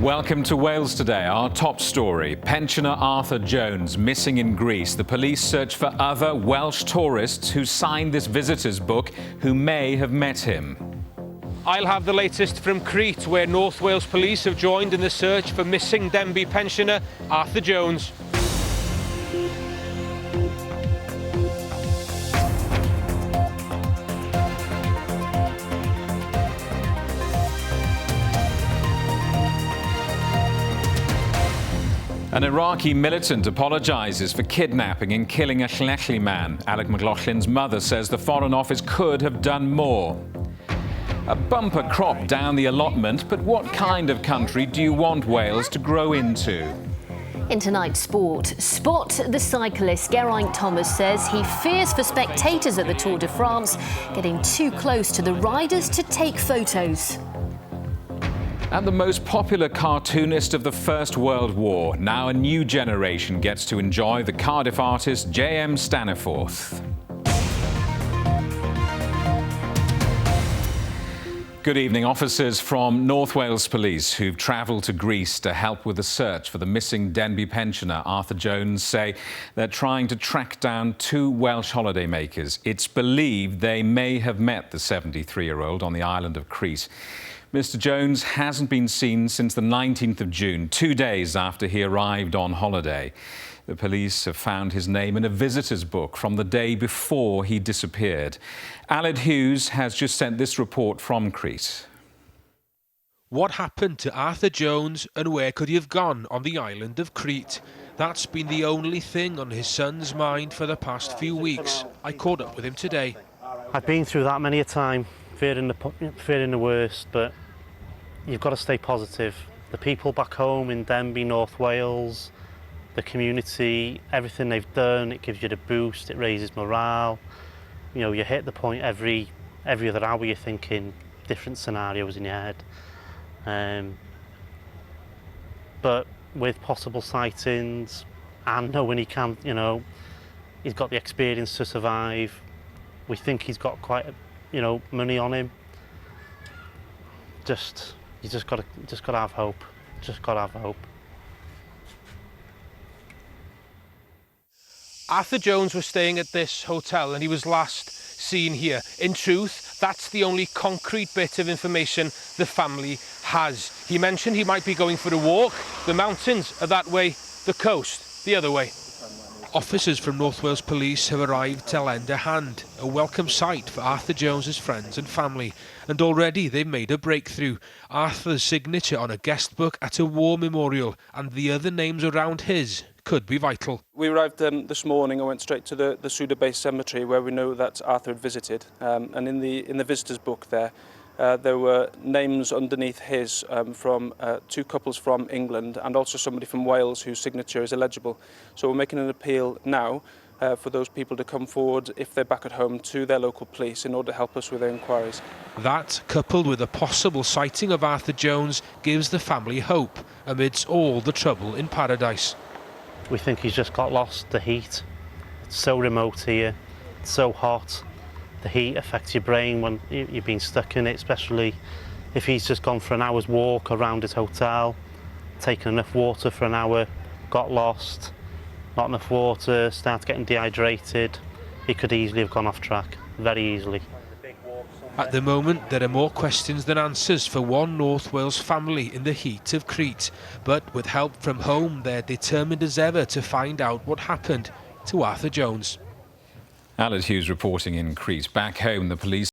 Welcome to Wales Today. Our top story, pensioner Arthur Jones missing in Greece. The police search for other Welsh tourists who signed this visitor's book who may have met him. I'll have the latest from Crete, where North Wales police have joined in the search for missing Denby pensioner Arthur Jones. An Iraqi militant apologises for kidnapping and killing a Llanelli man. Alec McLaughlin's mother says the Foreign Office could have done more. A bumper crop down the allotment, but what kind of country do you want Wales to grow into? In tonight's sport, Spot the cyclist Geraint Thomas says he fears for spectators at the Tour de France getting too close to the riders to take photos. And the most popular cartoonist of the First World War. Now a new generation gets to enjoy the Cardiff artist J.M. Staniforth. Good evening. Officers from North Wales Police who've travelled to Greece to help with the search for the missing Denby pensioner Arthur Jones say they're trying to track down two Welsh holidaymakers. It's believed they may have met the 73-year-old on the island of Crete. Mr. Jones hasn't been seen since the 19th of June, 2 days after he arrived on holiday. The police have found his name in a visitor's book from the day before he disappeared. Aled Hughes has just sent this report from Crete. What happened to Arthur Jones and where could he have gone on the island of Crete? That's been the only thing on his son's mind for the past few weeks. I caught up with him today. I've been through that many a time, fearing the worst, but you've got to stay positive. The people back home in Denby, North Wales, the community, everything they've done, it gives you the boost, it raises morale. You know, you hit the point every other hour, you're thinking different scenarios in your head. But with possible sightings and knowing he can, you know, he's got the experience to survive. We think he's got quite, money on him. You just got to have hope. Just got to have hope. Arthur Jones was staying at this hotel and he was last seen here. In truth, that's the only concrete bit of information the family has. He mentioned he might be going for a walk. The mountains are that way, the coast the other way. Officers from North Wales Police have arrived to lend a hand, a welcome sight for Arthur Jones's friends and family. And already they've made a breakthrough. Arthur's signature on a guest book at a war memorial and the other names around his could be vital. We arrived this morning and went straight to the Suda Base Cemetery where we know that Arthur had visited. And in the visitor's book there were names underneath his from two couples from England and also somebody from Wales whose signature is illegible. So we're making an appeal now for those people to come forward, if they're back at home, to their local police in order to help us with their inquiries. That, coupled with a possible sighting of Arthur Jones, gives the family hope amidst all the trouble in paradise. We think he's just got lost. The heat, it's so remote here, it's so hot. The heat affects your brain when you've been stuck in it, especially if he's just gone for an hour's walk around his hotel, taken enough water for an hour, got lost, not enough water, started getting dehydrated. He could easily have gone off track, very easily. At the moment, there are more questions than answers for one North Wales family in the heat of Crete. But with help from home, they're determined as ever to find out what happened to Arthur Jones. Aled Hughes reporting in Crete. Back home, the police